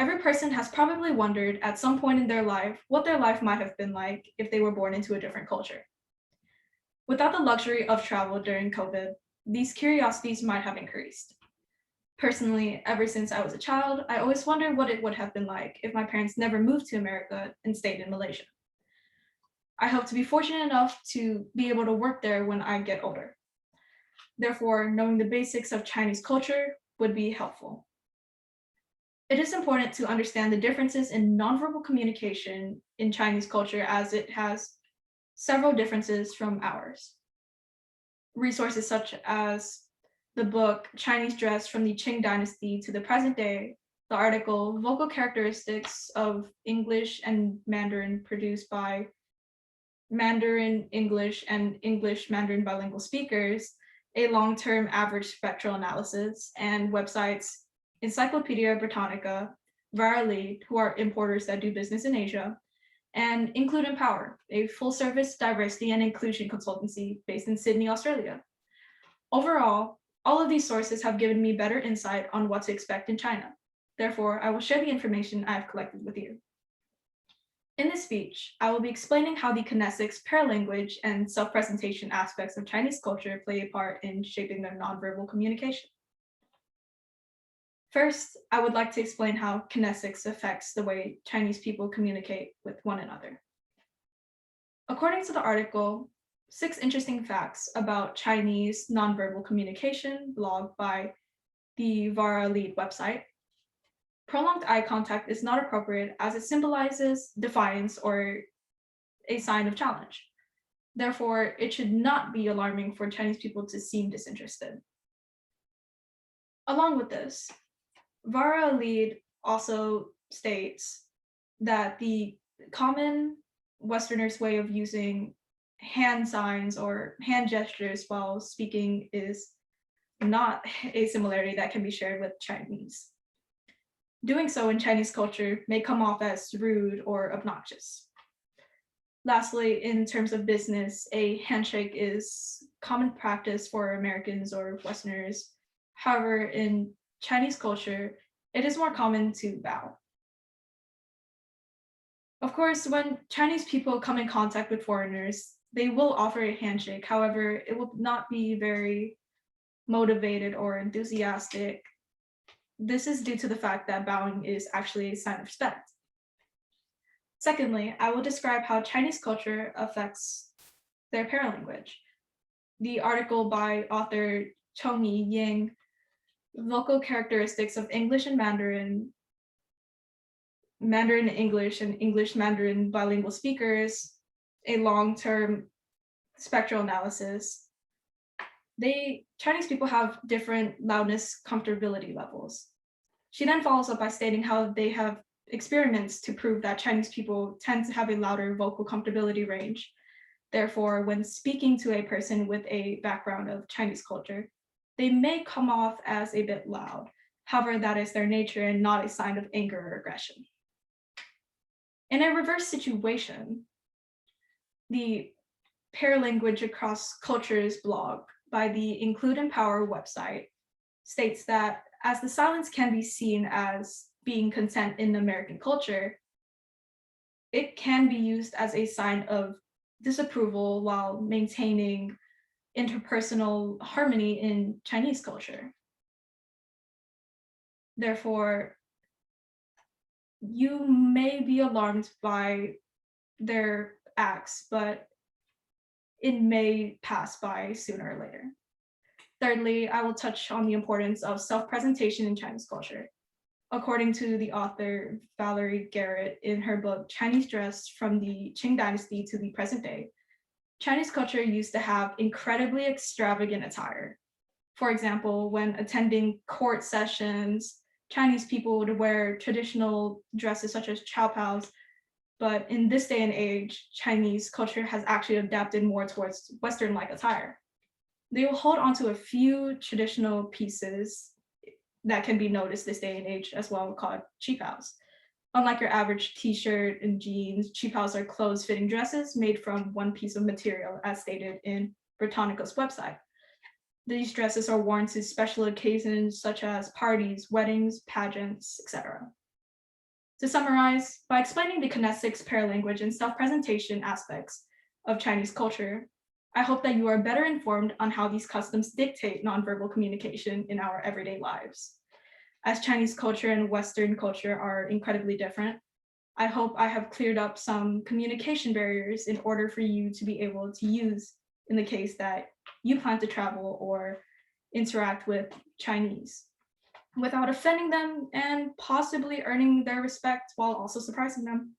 Every person has probably wondered at some point in their life what their life might have been like if they were born into a different culture. Without the luxury of travel during COVID, these curiosities might have increased. Personally, ever since I was a child, I always wondered what it would have been like if my parents never moved to America and stayed in Malaysia. I hope to be fortunate enough to be able to work there when I get older. Therefore, knowing the basics of Chinese culture would be helpful. It is important to understand the differences in nonverbal communication in Chinese culture as it has several differences from ours. Resources such as the book Chinese Dress from the Qing Dynasty to the Present Day, the article Vocal Characteristics of English and Mandarin produced by Mandarin English and English Mandarin bilingual speakers, a long-term average spectral analysis, and websites Encyclopedia Britannica, Verily, who are importers that do business in Asia, and Include Empower, a full-service diversity and inclusion consultancy based in Sydney, Australia. Overall, all of these sources have given me better insight on what to expect in China. Therefore, I will share the information I have collected with you. In this speech, I will be explaining how the kinesics, paralanguage, and self-presentation aspects of Chinese culture play a part in shaping their nonverbal communication. First, I would like to explain how kinesics affects the way Chinese people communicate with one another. According to the article, 6 interesting facts about Chinese nonverbal communication blog by the Vara Lead website, prolonged eye contact is not appropriate as it symbolizes defiance or a sign of challenge. Therefore, it should not be alarming for Chinese people to seem disinterested. Along with this, Vara Lead also states that the common Westerners' way of using hand signs or hand gestures while speaking is not a similarity that can be shared with Chinese. Doing so in Chinese culture may come off as rude or obnoxious. Lastly, in terms of business, a handshake is common practice for Americans or Westerners. However, in Chinese culture, it is more common to bow. Of course, when Chinese people come in contact with foreigners, they will offer a handshake. However, it will not be very motivated or enthusiastic. This is due to the fact that bowing is actually a sign of respect. Secondly, I will describe how Chinese culture affects their paralanguage. The article by author Joycelyne Nguyen, Vocal Characteristics of English and Mandarin, Mandarin English and English Mandarin bilingual speakers, a long-term spectral analysis. Chinese people have different loudness comfortability levels. She then follows up by stating how they have experiments to prove that Chinese people tend to have a louder vocal comfortability range. Therefore, when speaking to a person with a background of Chinese culture, they may come off as a bit loud. However, that is their nature and not a sign of anger or aggression. In a reverse situation, the Paralanguage Across Cultures blog by the Include Empower website states that as the silence can be seen as being content in American culture, it can be used as a sign of disapproval while maintaining interpersonal harmony in Chinese culture. Therefore, you may be alarmed by their acts, but it may pass by sooner or later. Thirdly, I will touch on the importance of self-presentation in Chinese culture. According to the author Valerie Garrett in her book Chinese Dress from the Qing Dynasty to the Present Day, Chinese culture used to have incredibly extravagant attire. For example, when attending court sessions, Chinese people would wear traditional dresses such as chow paos, but in this day and age, Chinese culture has actually adapted more towards Western-like attire. They will hold on to a few traditional pieces that can be noticed this day and age as well, called chipaos. Unlike your average t-shirt and jeans, chipaos are closed-fitting dresses made from one piece of material, as stated in Britannica's website. These dresses are worn to special occasions such as parties, weddings, pageants, etc. To summarize, by explaining the kinesics, paralanguage, and self-presentation aspects of Chinese culture, I hope that you are better informed on how these customs dictate nonverbal communication in our everyday lives. As Chinese culture and Western culture are incredibly different, I hope I have cleared up some communication barriers in order for you to be able to use in the case that you plan to travel or interact with Chinese without offending them and possibly earning their respect while also surprising them.